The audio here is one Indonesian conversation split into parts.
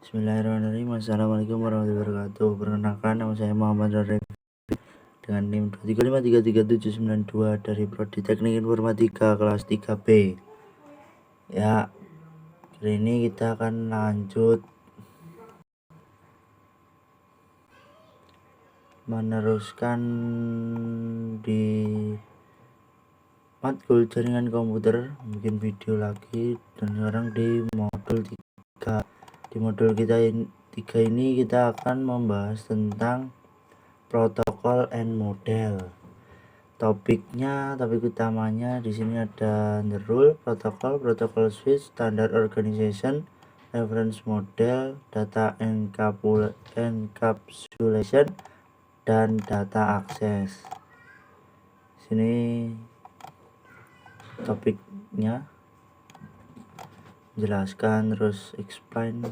Bismillahirrahmanirrahim. Assalamualaikum warahmatullahi wabarakatuh. Perkenalkan, nama saya Muhammad Rarif dengan NIM 235339792 dari Prodi Teknik Informatika kelas 3B. Ya, kali ini kita akan lanjut meneruskan di matkul jaringan komputer, bikin video lagi, dan sekarang di modul 3. Di modul kita 3 ini kita akan membahas tentang protokol and model. Topik utamanya di sini ada the rule, protocol switch, standard organization, reference model, data encapsulation, dan data access. Sini topiknya menjelaskan, terus explain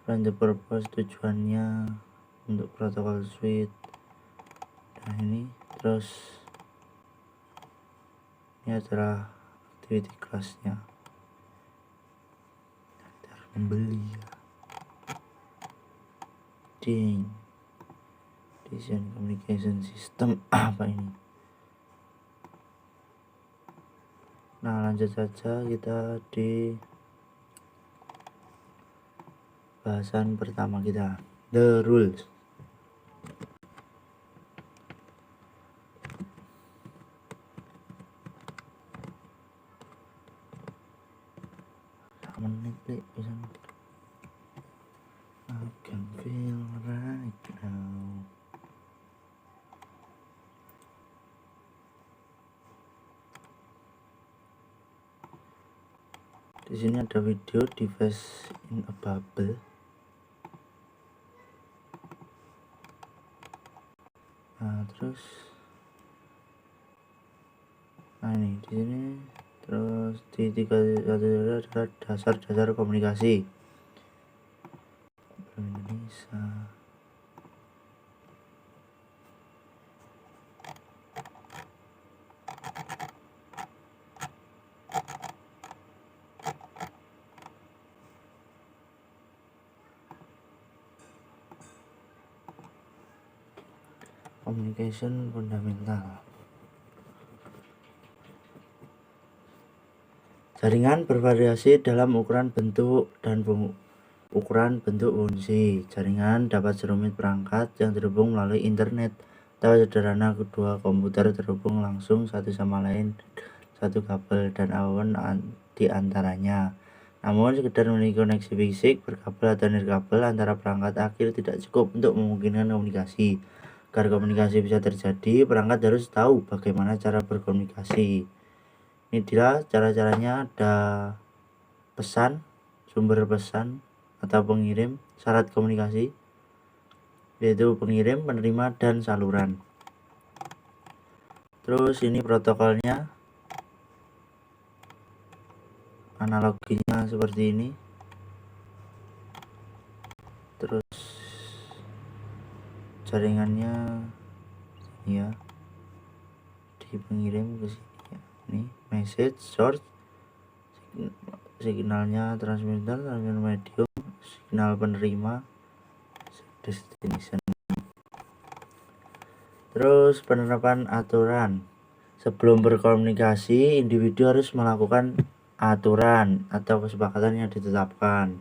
the purpose, tujuannya untuk protokol switch. Nah, ini terus ini adalah activity kelasnya. Kita harus membeli design communication system. Apa ini? Nah, lanjut saja kita di bahasan pertama kita, the rules. Menit bisa I can feel right now. Di sini ada video device in a bubble. Nah, terus ini di sini. Terus di 3 adalah dasar komunikasi Indonesia. Communication fundamental. Jaringan bervariasi dalam ukuran bentuk dan fungsi. Jaringan dapat serumit perangkat yang terhubung melalui internet atau sederhana kedua komputer terhubung langsung satu sama lain satu kabel dan apapun di antaranya. Namun sekedar memiliki koneksi fisik berkabel atau nirkabel antara perangkat akhir tidak cukup untuk memungkinkan komunikasi. Agar komunikasi bisa terjadi, perangkat harus tahu bagaimana cara berkomunikasi. Ini dia cara-caranya, ada pesan, sumber pesan atau pengirim, syarat komunikasi yaitu pengirim, penerima, dan saluran. Terus ini protokolnya, analoginya seperti ini. Terus jaringannya ya di pengirim ke sini ya. Ini message source, signalnya transmitter medium, signal penerima destination. Terus penerapan aturan. Sebelum berkomunikasi, individu harus melakukan aturan atau kesepakatan yang ditetapkan.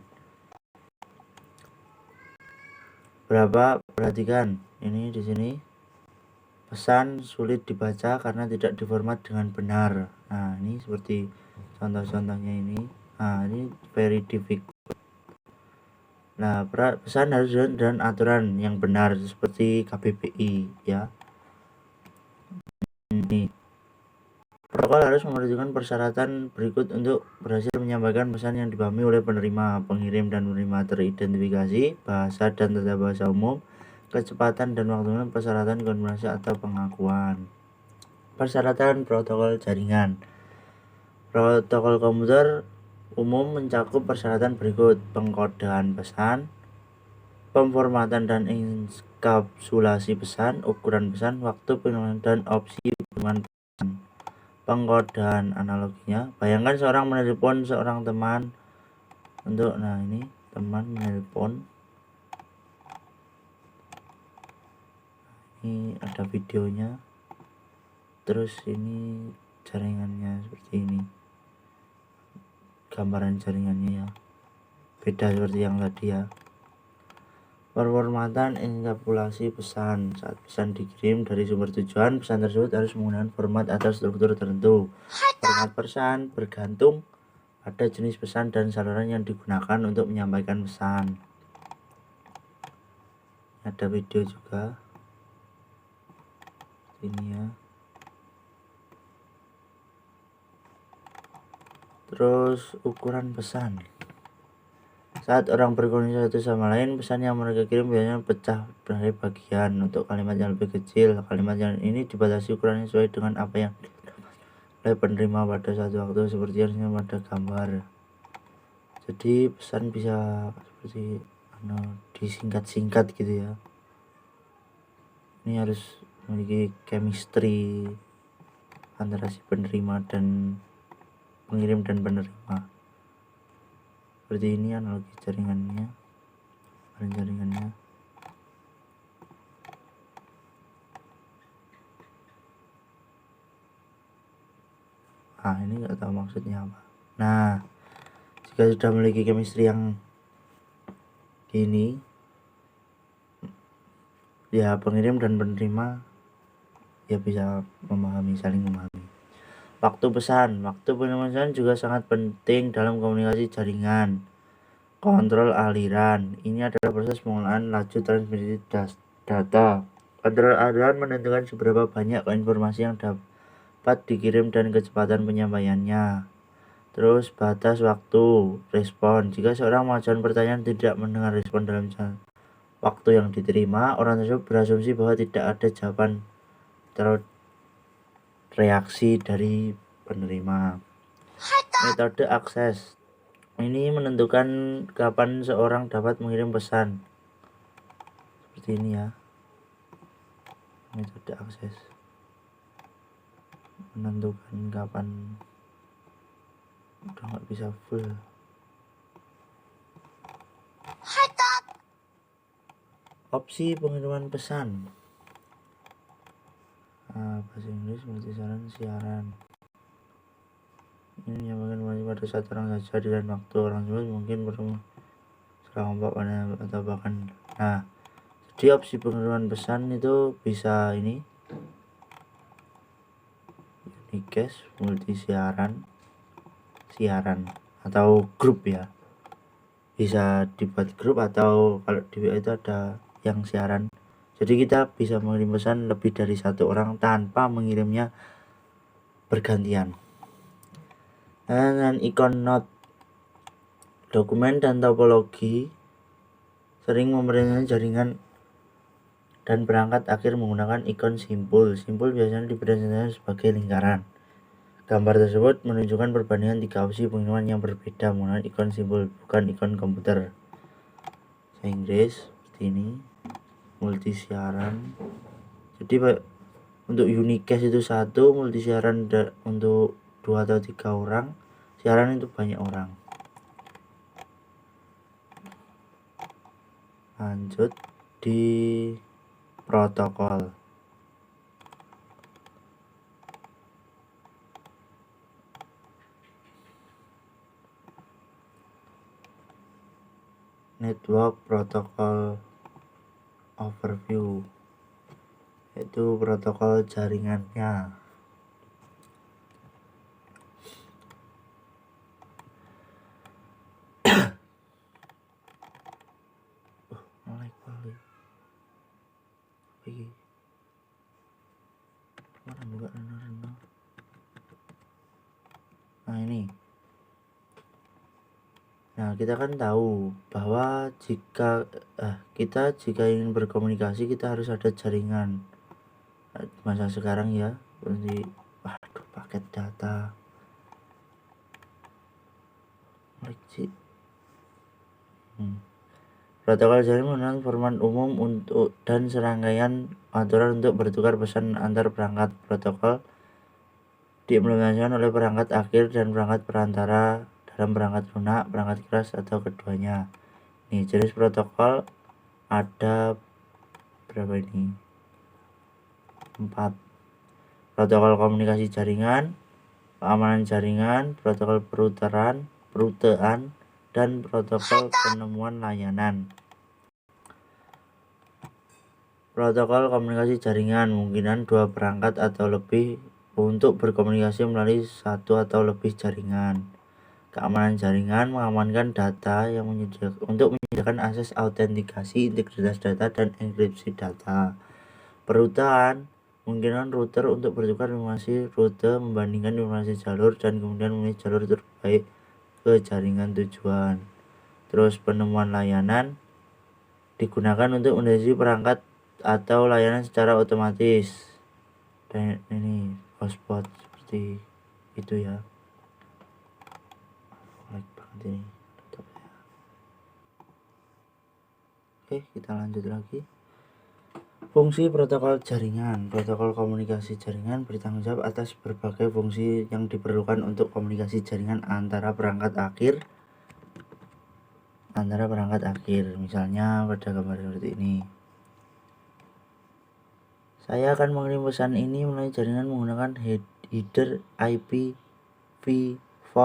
Perhatikan ini di sini. Pesan sulit dibaca karena tidak diformat dengan benar. Nah, ini seperti contoh-contohnya ini. Nah, ini very difficult. Nah, pesan harus dan aturan yang benar seperti KBBI ya. Ini protokol harus memperhatikan persyaratan berikut untuk berhasil menyampaikan pesan yang dipahami oleh penerima, pengirim, dan penerima teridentifikasi, bahasa dan tata bahasa umum, kecepatan dan waktunya, persyaratan komunikasi atau pengakuan. Persyaratan protokol jaringan. Protokol komputer umum mencakup persyaratan berikut: pengkodean pesan, pemformatan dan enkapsulasi pesan, ukuran pesan, waktu penyampaian, dan opsi pengiriman pesan. Pengkodean analoginya, bayangkan seorang menelpon seorang teman untuk ini teman nelpon. Ini ada videonya, terus ini jaringannya seperti ini, gambaran jaringannya ya, beda seperti yang tadi ya. Performatan enkapsulasi pesan. Saat pesan dikirim dari sumber tujuan, pesan tersebut harus menggunakan format atau struktur tertentu. Format pesan bergantung pada jenis pesan dan saluran yang digunakan untuk menyampaikan pesan. Ada video juga ini ya. Terus ukuran pesan. Saat orang berkomunikasi satu sama lain, pesan yang mereka kirim biasanya pecah dari bagian untuk kalimat yang lebih kecil. Kalimat yang ini dibatasi ukurannya sesuai dengan apa yang oleh penerima pada satu waktu, seperti yang pada gambar. Jadi pesan bisa seperti disingkat-singkat gitu ya. Ini harus memiliki chemistry antara si penerima dan pengirim dan penerima. Seperti ini analogi jaringannya. Nah, ini nggak tahu maksudnya apa. Nah, jika sudah memiliki chemistry yang ini, ya pengirim dan penerima ya bisa saling memahami. Waktu pesan. Waktu pesan juga sangat penting dalam komunikasi jaringan. Kontrol aliran. Ini adalah proses pengolahan laju transmisi data. Kontrol aliran menentukan seberapa banyak informasi yang dapat dikirim dan kecepatan penyampaiannya. Terus batas waktu respon. Jika seorang mengajukan pertanyaan tidak mendengar respon dalam waktu yang diterima, orang tersebut berasumsi bahwa tidak ada jawaban atau reaksi dari penerima. Metode akses. Ini menentukan kapan seorang dapat mengirim pesan. Seperti ini ya. Metode akses menentukan kapan. Udah nggak bisa full. Opsi pengiriman pesan. Bahasa Inggris multisaran siaran. Ini menyampaikan informasi pada satu orang saja di lain waktu. Orang tersebut mungkin bertemu sekelompok atau bahkan. Nah, jadi opsi pengiriman pesan itu bisa ini unicast, multi siaran atau grup ya. Bisa dibuat grup atau kalau di WA itu ada yang siaran. Jadi kita bisa mengirim pesan lebih dari satu orang tanpa mengirimnya bergantian. Dan ikon note. Dokumen dan topologi sering memerintahkan jaringan dan perangkat akhir menggunakan ikon simpul. Simpul biasanya dipresentasikan sebagai lingkaran. Gambar tersebut menunjukkan perbandingan 3 opsi pengiriman yang berbeda menggunakan ikon simpul, bukan ikon komputer. Bahasa Inggris seperti ini. Multi siaran. Jadi untuk unicast itu 1, multi siaran untuk 2 atau 3 orang, siaran itu banyak orang. Lanjut di protokol. Network protokol overview, yaitu protokol jaringannya. Nah ini. Nah, kita kan tahu bahwa jika ingin berkomunikasi kita harus ada jaringan. Masa sekarang ya, seperti paket data. Protokol jaringan menggunakan format umum untuk dan serangkaian aturan untuk bertukar pesan antar perangkat. Protokol diimplementasikan oleh perangkat akhir dan perangkat perantara dalam perangkat lunak, perangkat keras, atau keduanya. Nih, jenis protokol ada berapa ini? 4. Protokol komunikasi jaringan, keamanan jaringan, protokol perutean, dan protokol penemuan layanan. Protokol komunikasi jaringan memungkinkan dua perangkat atau lebih untuk berkomunikasi melalui satu atau lebih jaringan. Keamanan jaringan mengamankan data yang untuk menyediakan akses autentikasi, integritas data, dan enkripsi data. Perutean memungkinkan router untuk bertukar informasi rute, membandingkan informasi jalur, dan kemudian memilih jalur terbaik ke jaringan tujuan. Terus penemuan layanan digunakan untuk mendeteksi perangkat atau layanan secara otomatis. Dan ini hotspot seperti itu ya. Like banget ini. Oke, kita lanjut lagi. Fungsi protokol jaringan. Protokol komunikasi jaringan bertanggung jawab atas berbagai fungsi yang diperlukan untuk komunikasi jaringan antara perangkat akhir. Misalnya pada gambar seperti ini. Saya akan mengirim pesan ini melalui jaringan menggunakan header IPv4.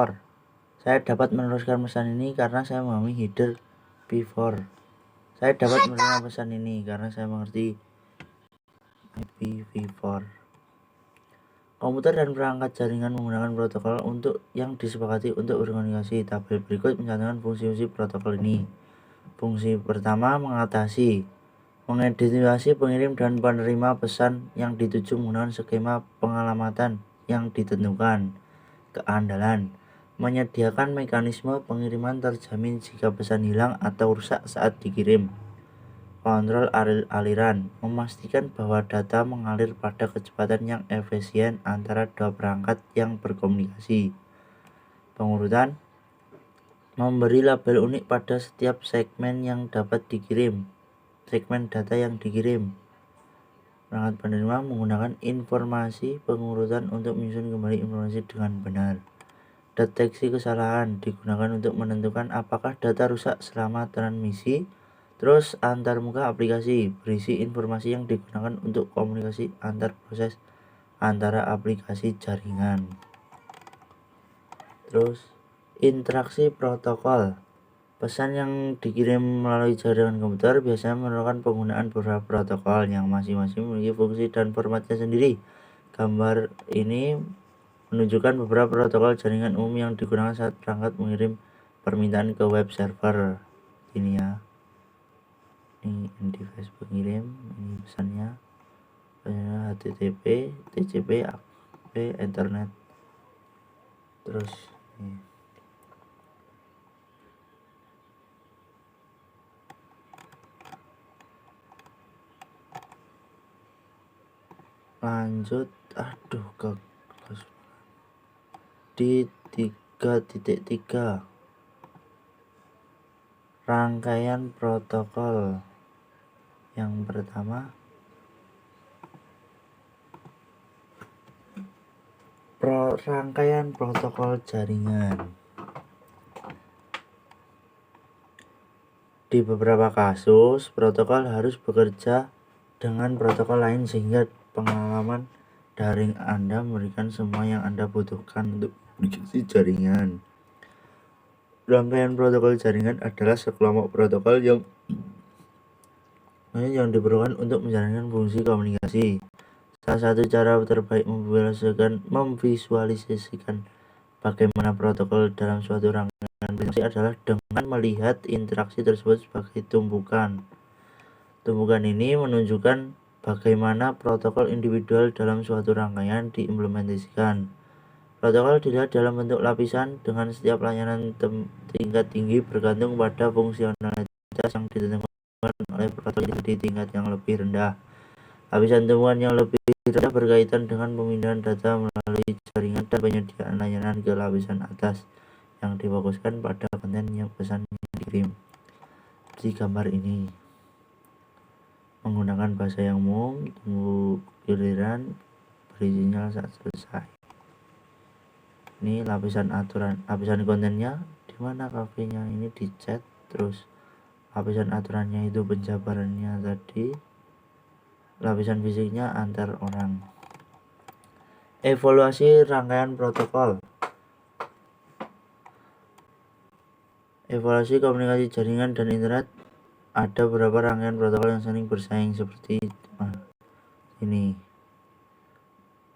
Saya dapat meneruskan pesan ini karena saya memahami header P4. Saya dapat menerima pesan ini karena saya mengerti IPv4. Komputer dan perangkat jaringan menggunakan protokol yang disepakati untuk berkomunikasi. Tabel berikut mencantumkan fungsi-fungsi protokol ini. Fungsi pertama, mengidentifikasi pengirim dan penerima pesan yang dituju menggunakan skema pengalamatan yang ditentukan. Keandalan, menyediakan mekanisme pengiriman terjamin jika pesan hilang atau rusak saat dikirim. Kontrol aliran, memastikan bahwa data mengalir pada kecepatan yang efisien antara dua perangkat yang berkomunikasi. Pengurutan, memberi label unik pada setiap segmen yang dapat dikirim. Segmen data yang dikirim. Perangkat penerima menggunakan informasi pengurutan untuk menyusun kembali informasi dengan benar. Deteksi kesalahan digunakan untuk menentukan apakah data rusak selama transmisi. Terus antarmuka aplikasi berisi informasi yang digunakan untuk komunikasi antar proses antara aplikasi jaringan. Terus interaksi protokol. Pesan yang dikirim melalui jaringan komputer biasanya memerlukan penggunaan beberapa protokol yang masing-masing memiliki fungsi dan formatnya sendiri. Gambar ini menunjukkan beberapa protokol jaringan umum yang digunakan saat perangkat mengirim permintaan ke web server. Ini ya. Ini device pengirim, ini pesannya HTTP, TCP, APP, Ethernet. Terus ini. Lanjut, di 3.3 rangkaian protokol. Yang pertama, rangkaian protokol jaringan. Di beberapa kasus, protokol harus bekerja dengan protokol lain sehingga pengalaman daring Anda memberikan semua yang Anda butuhkan untuk komunikasi jaringan. Rangkaian protokol jaringan adalah sekelompok protokol yang diperlukan untuk menjalankan fungsi komunikasi. Salah satu cara terbaik memvisualisasikan bagaimana protokol dalam suatu rangkaian komunikasi adalah dengan melihat interaksi tersebut sebagai tumpukan. Tumpukan ini menunjukkan bagaimana protokol individual dalam suatu rangkaian diimplementasikan. Protokol dilihat dalam bentuk lapisan dengan setiap layanan tingkat tinggi bergantung pada fungsionalitas yang ditentukan oleh protokol di tingkat yang lebih rendah. Lapisan tumpukan yang lebih rendah berkaitan dengan pemindahan data melalui jaringan dan penyediaan layanan ke lapisan atas yang difokuskan pada konten yang pesan yang dikirim. Di gambar ini menggunakan bahasa yang umum, tunggu giliran, beri sinyal saat selesai. Ini lapisan kontennya, di mana kafenya ini di chat, terus lapisan aturannya itu penjabarannya tadi, lapisan fisiknya antar orang. Evaluasi rangkaian protokol. Evaluasi komunikasi jaringan dan internet. Ada beberapa rangkaian protokol yang saling bersaing seperti ini.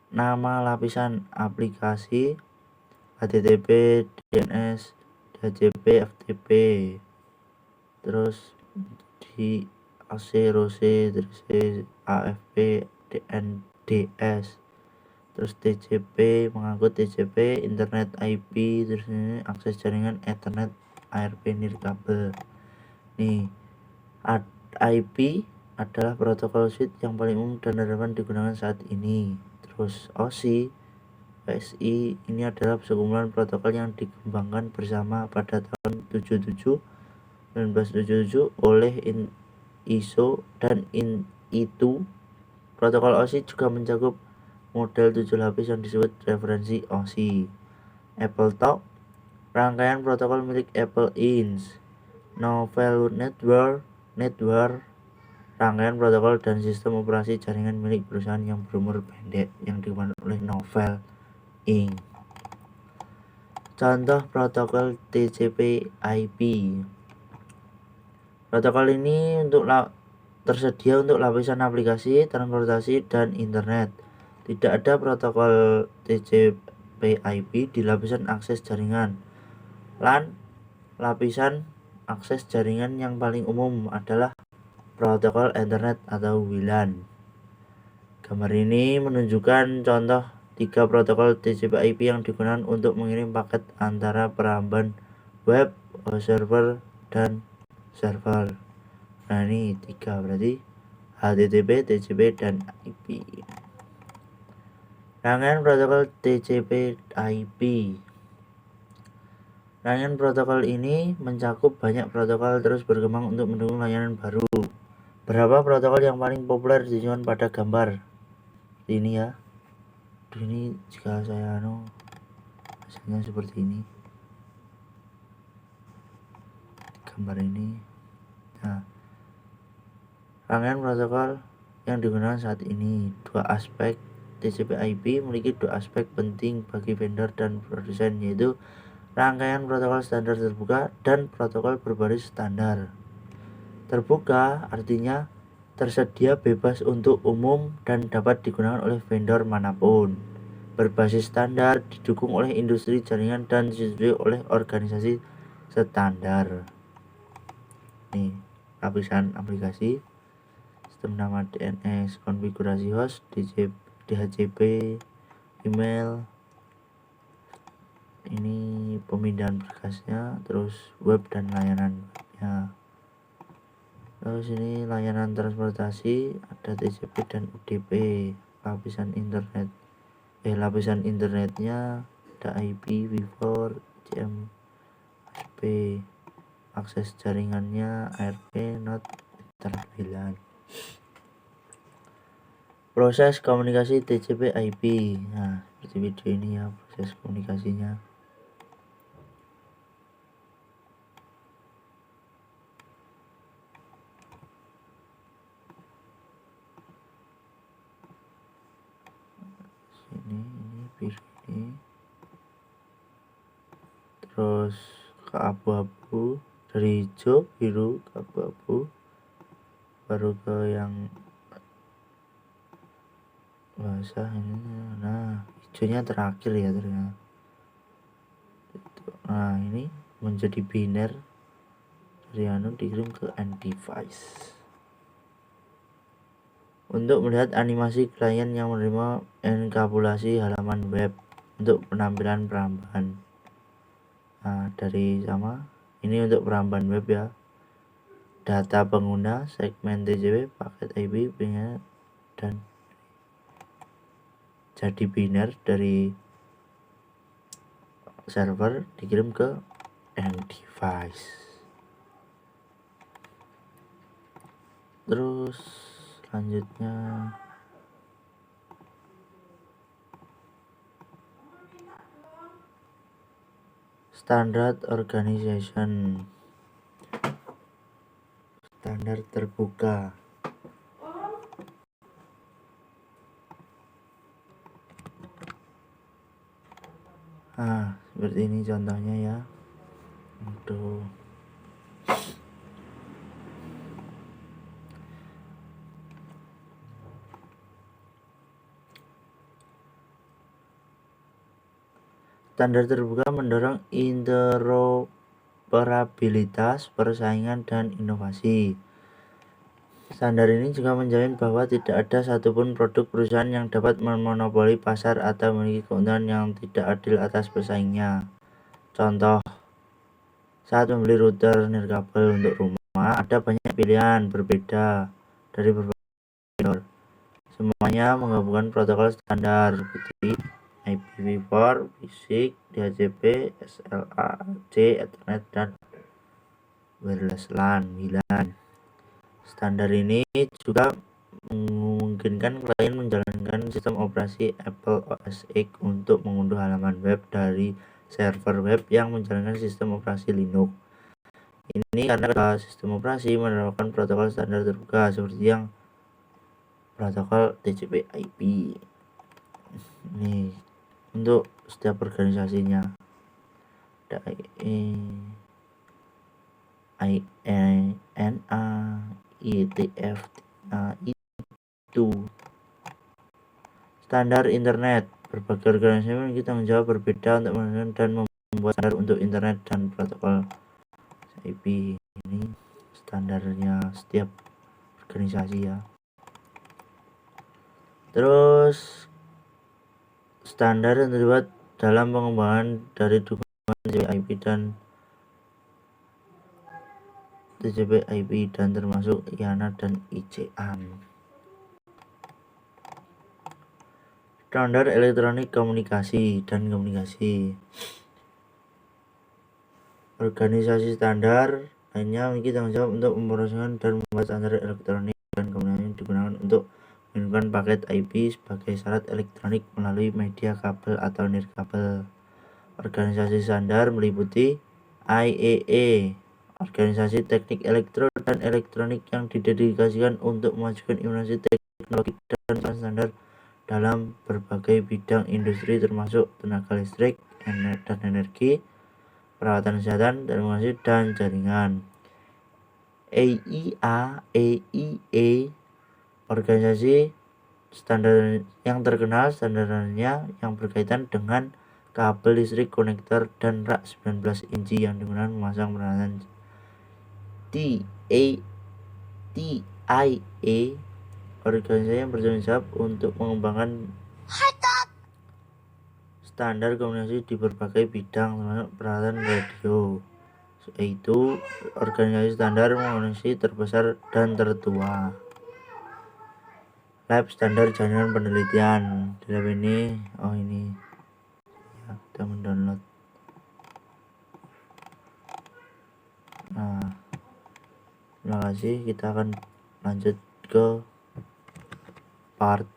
Nama lapisan aplikasi HTTP, DNS, DHCP, FTP, terus di AC, ROC, DRC, AFP, DNDS, terus TCP, mengangkut TCP, Internet IP, terus ini akses jaringan Ethernet, ARP nirkabel. Nih, IP adalah protokol switch yang paling umum dan relevan digunakan saat ini. Terus OSI, PSI ini adalah sekumpulan protokol yang dikembangkan bersama pada tahun 1977 oleh ISO dan ITU. Protokol OSI juga mencakup model 7 lapis yang disebut referensi OSI. Apple Talk, rangkaian protokol milik Apple Inc., Novel Network, rangkaian protokol dan sistem operasi jaringan milik perusahaan yang berumur pendek yang dikembangkan oleh Novel Inc. Contoh protokol TCP/IP. Protokol ini tersedia untuk lapisan aplikasi, transportasi, dan internet. Tidak ada protokol TCP/IP di lapisan akses jaringan. LAN, lapisan akses jaringan yang paling umum adalah protokol internet atau WLAN. Gambar ini menunjukkan contoh 3 protokol TCP/IP yang digunakan untuk mengirim paket antara peramban web, server, dan server. Nah ini 3 berarti HTTP, TCP, dan IP. Rangkaian protokol TCP/IP. Rangkaian protokol ini mencakup banyak protokol terus berkembang untuk mendukung layanan baru. Berapa protokol yang paling populer ditunjukkan pada gambar ini ya. Ini jika saya hasilnya seperti ini, gambar ini. Nah, rangkaian protokol yang digunakan saat ini. 2 aspek TCP/IP memiliki 2 aspek penting bagi vendor dan produsen, yaitu rangkaian protokol standar terbuka dan protokol berbasis standar. Terbuka artinya tersedia bebas untuk umum dan dapat digunakan oleh vendor manapun. Berbasis standar didukung oleh industri jaringan dan disetujui oleh organisasi standar. Nih, lapisan aplikasi, sistem nama DNS, konfigurasi host, DHCP, email, ini pemindahan berkasnya, terus web dan layanan webnya. Terus ini layanan transportasi, ada TCP dan UDP. Lapisan internetnya ada IP, V4, CMSP. Akses jaringannya ARP, NOT, Internet WLAN. Proses komunikasi TCP/IP. Nah, seperti video ini ya, proses komunikasinya. Ini biru ini, terus ke abu-abu, dari hijau biru ke abu-abu, baru ke yang basah ini. Nah, hijaunya terakhir ya ternyata. Nah, ini menjadi biner dari dikirim ke end device. Untuk melihat animasi klien yang menerima enkapsulasi halaman web untuk penampilan peramban. Nah, dari sama ini untuk peramban web ya. Data pengguna, segmen TCP, paket IP, pingnya, dan jadi biner dari server dikirim ke end device. Terus selanjutnya standard organization. Standar terbuka. Seperti ini contohnya ya. Untuk standar terbuka mendorong interoperabilitas, persaingan, dan inovasi. Standar ini juga menjamin bahwa tidak ada satupun produk perusahaan yang dapat memonopoli pasar atau memiliki keuntungan yang tidak adil atas pesaingnya. Contoh, saat membeli router nirkabel untuk rumah, ada banyak pilihan berbeda dari berbagai vendor. Semuanya menggabungkan protokol standar seperti IPv4, BISIC, DHCP, SLA, AC, Ethernet, dan wireless LAN WLAN. Standar ini juga memungkinkan klien menjalankan sistem operasi Apple OS X untuk mengunduh halaman web dari server web yang menjalankan sistem operasi Linux. Ini karena sistem operasi menerapkan protokol standar terbuka seperti yang protokol TCP/IP. Ini untuk setiap organisasinya. Ada INA, IETF, itu standar internet. Berbagai organisasi memiliki tanggung jawab berbeda untuk menentukan dan membuat standar untuk internet dan protokol IP. Ini standarnya setiap organisasi ya. Terus standar yang terlibat dalam pengembangan dari dukungan TCP/IP dan termasuk IANA dan ICANN. Standar elektronik komunikasi dan komunikasi. Organisasi standar lainnya memiliki tanggung jawab untuk mempromosikan dan membuat standar elektronik dan komunikasi yang digunakan untuk mengirimkan paket IP sebagai syarat elektronik melalui media kabel atau nirkabel. Organisasi standar meliputi IEEE, organisasi teknik elektro dan elektronik yang didedikasikan untuk memajukan inovasi teknologi dan standar dalam berbagai bidang industri termasuk tenaga listrik dan energi, perawatan kesehatan, telekomunikasi, dan jaringan. EIA, EIE, organisasi standar yang terkenal standarnya yang berkaitan dengan kabel listrik, konektor, dan rak 19 inci yang digunakan memasang peralatan. TIA, organisasi yang bertanggung jawab untuk mengembangkan standar komunikasi di berbagai bidang termasuk peralatan radio, yaitu organisasi standar komunikasi terbesar dan tertua. Lab standar jaringan penelitian. Di lab ini, ini ya, kita mendownload. Terima kasih. Kita akan lanjut ke part